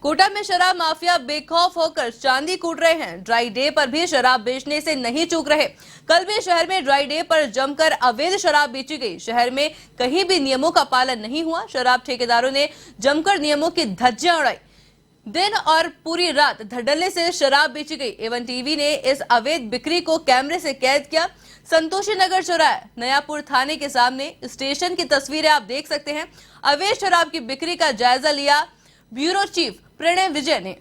कोटा में शराब माफिया बेखौफ होकर चांदी कूट रहे हैं। ड्राई डे पर भी शराब बेचने से नहीं चूक रहे। कल भी शहर में ड्राई डे पर जमकर अवैध शराब बेची गई। शहर में कहीं भी नियमों का पालन नहीं हुआ। शराब ठेकेदारों ने जमकर नियमों की धज्जियां उड़ाई। दिन और पूरी रात धड़ल्ले से शराब बेची गई। एवन टीवी ने इस अवैध बिक्री को कैमरे से कैद किया। संतोषी नगर चौराहे नयापुर थाने के सामने स्टेशन की तस्वीरें आप देख सकते हैं। अवैध शराब की बिक्री का जायजा लिया ब्यूरो चीफ प्रणय विजय ने।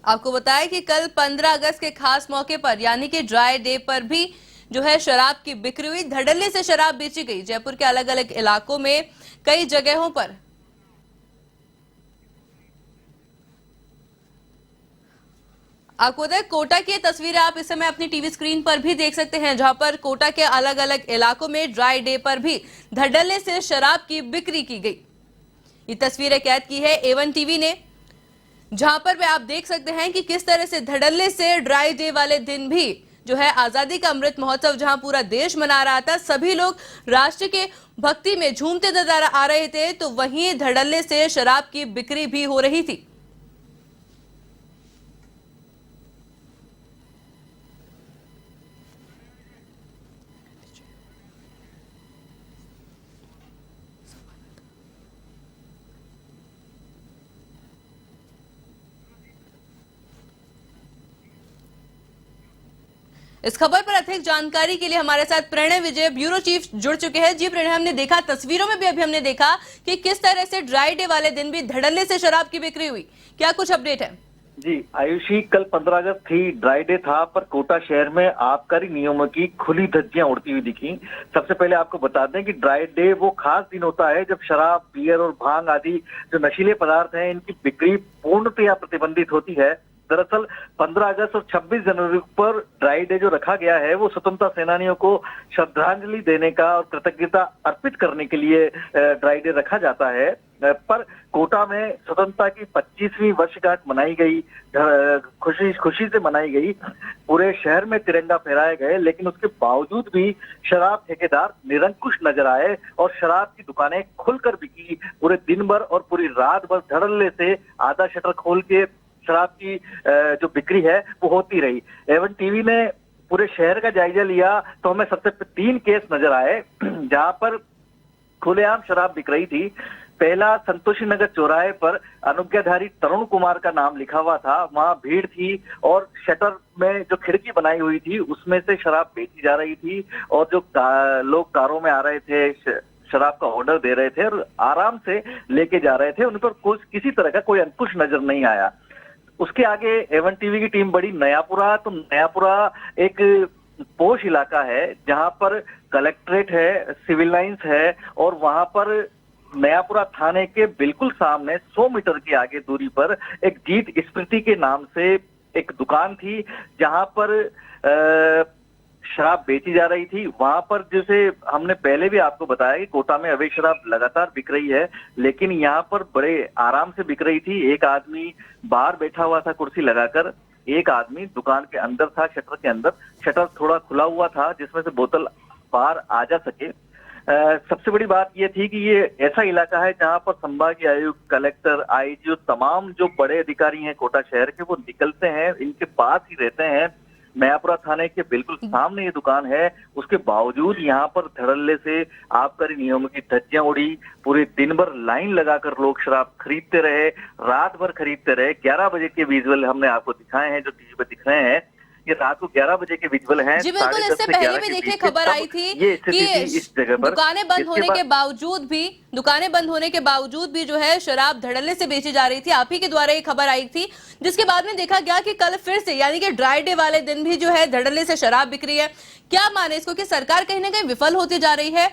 आपको बताया कि कल 15 अगस्त के खास मौके पर यानी कि ड्राई डे पर भी जो है शराब की बिक्री हुई। धड़ल्ले से शराब बेची गई। जयपुर के अलग अलग इलाकों में कई जगहों पर आपको बताया कोटा की तस्वीरें आप इस समय अपनी टीवी स्क्रीन पर भी देख सकते हैं, जहां पर कोटा के अलग अलग इलाकों में ड्राई डे पर भी धड़ल्ले से शराब की बिक्री की गई। ये तस्वीरें कैद की है एवन टीवी ने, जहां पर आप देख सकते हैं कि किस तरह से धड़ल्ले से ड्राई डे वाले दिन भी जो है आजादी का अमृत महोत्सव जहां पूरा देश मना रहा था, सभी लोग राष्ट्र के भक्ति में झूमते नजर आ रहे थे, तो वहीं धड़ल्ले से शराब की बिक्री भी हो रही थी। इस खबर पर अधिक जानकारी के लिए हमारे साथ प्रणय विजय ब्यूरो चीफ जुड़ चुके हैं। जी प्रणय, हमने देखा तस्वीरों में भी अभी हमने देखा कि किस तरह से ड्राई डे वाले दिन भी धड़ल्ले से शराब की बिक्री हुई। क्या कुछ अपडेट है? जी आयुषी, कल 15 अगस्त थी, ड्राई डे था, पर कोटा शहर में आबकारी नियमों की खुली धज्जियां उड़ती हुई दिखी। सबसे पहले आपको बता दें कि ड्राई डे वो खास दिन होता है जब शराब, बियर और भांग आदि जो नशीले पदार्थ हैं, इनकी बिक्री पूर्णतया प्रतिबंधित होती है। दरअसल 15 अगस्त और 26 जनवरी पर ड्राई डे जो रखा गया है वो स्वतंत्रता सेनानियों को श्रद्धांजलि देने का और कृतज्ञता अर्पित करने के लिए ड्राई डे रखा जाता है। पर कोटा में स्वतंत्रता की 25वीं वर्षगांठ मनाई गई, खुशी से मनाई गई। पूरे शहर में तिरंगा फहराए गए, लेकिन उसके बावजूद भी शराब ठेकेदार निरंकुश नजर आए और शराब की दुकानें खुलकर बिकी। पूरे दिन भर और पूरी रात भर धड़ल्ले से आधा शटर खोल के शराब की जो बिक्री है वो होती रही। एवन टीवी ने पूरे शहर का जायजा लिया तो हमें सबसे 3 केस नजर आए जहां पर खुलेआम शराब बिक रही थी। पहला संतोषी नगर चौराहे पर अनुज्ञाधारी तरुण कुमार का नाम लिखा हुआ था, वहां भीड़ थी और शटर में जो खिड़की बनाई हुई थी उसमें से शराब बेची जा रही थी और जो लोग कारों में आ रहे थे, शराब का ऑर्डर दे रहे थे और आराम से लेके जा रहे थे, उन पर किसी तरह का कोई अंकुश नजर नहीं आया। उसके आगे एवन टीवी की टीम बढ़ी नयापुरा। तो नयापुरा एक पोश इलाका है जहां पर कलेक्ट्रेट है, सिविल लाइंस है और वहां पर नयापुरा थाने के बिल्कुल सामने 100 मीटर के आगे दूरी पर एक जीत स्मृति के नाम से एक दुकान थी जहां पर शराब बेची जा रही थी। वहां पर जैसे हमने पहले भी आपको बताया कि कोटा में अवैध शराब लगातार बिक रही है, लेकिन यहाँ पर बड़े आराम से बिक रही थी। एक आदमी बाहर बैठा हुआ था कुर्सी लगाकर, एक आदमी दुकान के अंदर था, शटर के अंदर। शटर थोड़ा खुला हुआ था जिसमें से बोतल बाहर आ जा सके। सबसे बड़ी बात यह थी कि ये ऐसा इलाका है जहां पर संभागीय आयुक्त, कलेक्टर, आईजी और तमाम जो बड़े अधिकारी हैं कोटा शहर के, वो निकलते हैं, इनके पास ही रहते हैं। नयापुरा थाने के बिल्कुल सामने ये दुकान है, उसके बावजूद यहाँ पर धड़ल्ले से आबकारी नियमों की धज्जियां उड़ी। पूरे दिन भर लाइन लगाकर लोग शराब खरीदते रहे, रात भर खरीदते रहे। 11 बजे के विजुअल हमने आपको दिखाए हैं जो टीवी पर दिख रहे हैं। ये रात को 11 बजे के विजुअल हैं। जी बिल्कुल, 10:30 इससे से पहले 11 भी के देखिए बीच में खबर तब आई थी ये स्थिति थी इस जगह पर। दुकानें बंद इसके होने बाद के बावजूद भी जो है शराब धड़ल्ले से बेची जा रही थी। आप ही के द्वारा ये खबर आई थी, जिसके बाद में देखा गया कि कल फिर से यानी कि ड्राई डे वाले दिन भी जो है धड़ल्ले से शराब बिक रही है। क्या माने इसको कि सरकार कहीं ना कहीं विफल होती जा रही है?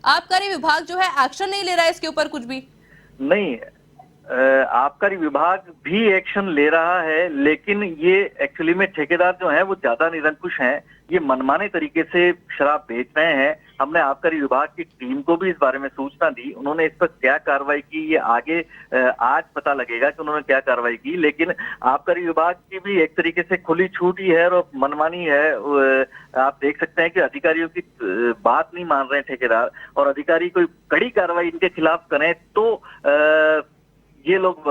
आबकारी विभाग जो है एक्शन नहीं ले रहा है इसके ऊपर कुछ भी? नहीं, आबकारी विभाग भी एक्शन ले रहा है, लेकिन ये एक्चुअली में ठेकेदार जो हैं वो ज्यादा निरंकुश हैं। ये मनमाने तरीके से शराब बेच रहे हैं। हमने आबकारी विभाग की टीम को भी इस बारे में सूचना दी। उन्होंने इस पर क्या कार्रवाई की ये आगे आज पता लगेगा कि उन्होंने क्या कार्रवाई की। लेकिन आबकारी विभाग की भी एक तरीके से खुली छूट ही है और मनमानी है। आप देख सकते हैं कि अधिकारियों की बात नहीं मान रहे हैं ठेकेदार, और अधिकारी कोई कड़ी कार्रवाई इनके खिलाफ करें तो ये लोग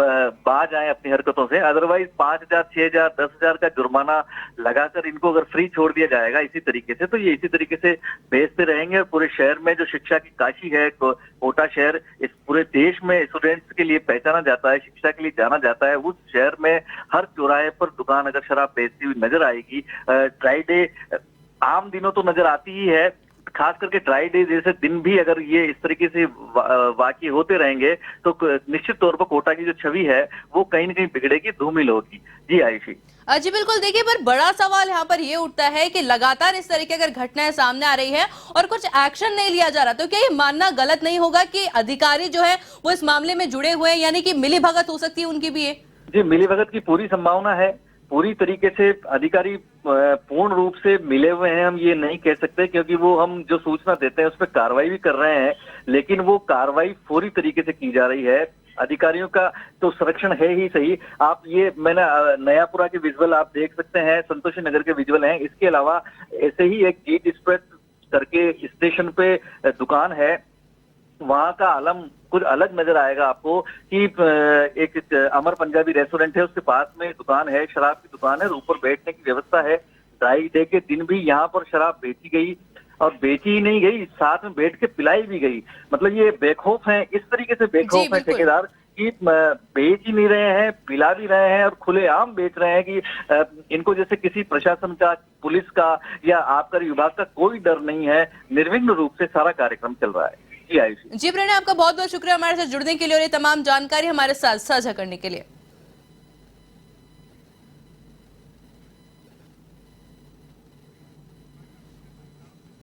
बाज आए अपनी हरकतों से। अदरवाइज 5,000, 6,000, 10,000 का जुर्माना लगाकर इनको अगर फ्री छोड़ दिया जाएगा इसी तरीके से, तो ये इसी तरीके से बेचते रहेंगे। और पूरे शहर में जो शिक्षा की काशी है कोटा शहर, इस पूरे देश में स्टूडेंट्स के लिए पहचाना जाता है, शिक्षा के लिए जाना जाता है। उस शहर में हर चौराहे पर दुकान अगर शराब बेचती हुई नजर आएगी। ड्राई डे आम दिनों तो नजर आती ही है, खास करके ड्राई डे जैसे दिन भी अगर ये इस तरीके से वाकई होते रहेंगे तो निश्चित तौर पर कोटा की जो छवि है वो कहीं न कहीं बिगड़ेगी, धूमिल होगी। जी आयुषी। जी बिल्कुल, देखिए पर बड़ा सवाल यहाँ पर ये उठता है कि लगातार इस तरह की अगर घटनाएं सामने आ रही है और कुछ एक्शन नहीं लिया जा रहा, तो क्या ये मानना गलत नहीं होगा कि अधिकारी जो है वो इस मामले में जुड़े हुए हैं, यानी कि मिलीभगत हो सकती है उनकी भी? ये जी, मिलीभगत की पूरी संभावना है। पूरी तरीके से अधिकारी पूर्ण रूप से मिले हुए हैं हम ये नहीं कह सकते, क्योंकि वो हम जो सूचना देते हैं उस पर कार्रवाई भी कर रहे हैं, लेकिन वो कार्रवाई पूरी तरीके से की जा रही है। अधिकारियों का तो संरक्षण है ही सही। आप ये मैंने नयापुरा के विजुअल आप देख सकते हैं, संतोषी नगर के विजुअल हैं। इसके अलावा ऐसे ही एक जीत एक्सप्रेस करके स्टेशन पे दुकान है, वहां का आलम कुछ अलग नजर आएगा आपको कि एक अमर पंजाबी रेस्टोरेंट है, उसके पास में दुकान है, शराब की दुकान है, ऊपर बैठने की व्यवस्था है। ड्राई डे के दिन भी यहाँ पर शराब बेची गई, और बेची ही नहीं गई, साथ में बैठ के पिलाई भी गई। मतलब ये बेखौफ हैं, इस तरीके से बेखौफ है ठेकेदार कि बेच ही नहीं रहे हैं, पिला भी रहे हैं और खुलेआम बेच रहे हैं कि इनको जैसे किसी प्रशासन का, पुलिस का या आबकारी विभाग का कोई डर नहीं है। निर्विघ्न रूप से सारा कार्यक्रम चल रहा है। जी आयुषी। जी प्रणय, आपका बहुत बहुत शुक्रिया हमारे साथ जुड़ने के लिए और ये तमाम जानकारी हमारे साथ साझा करने के लिए।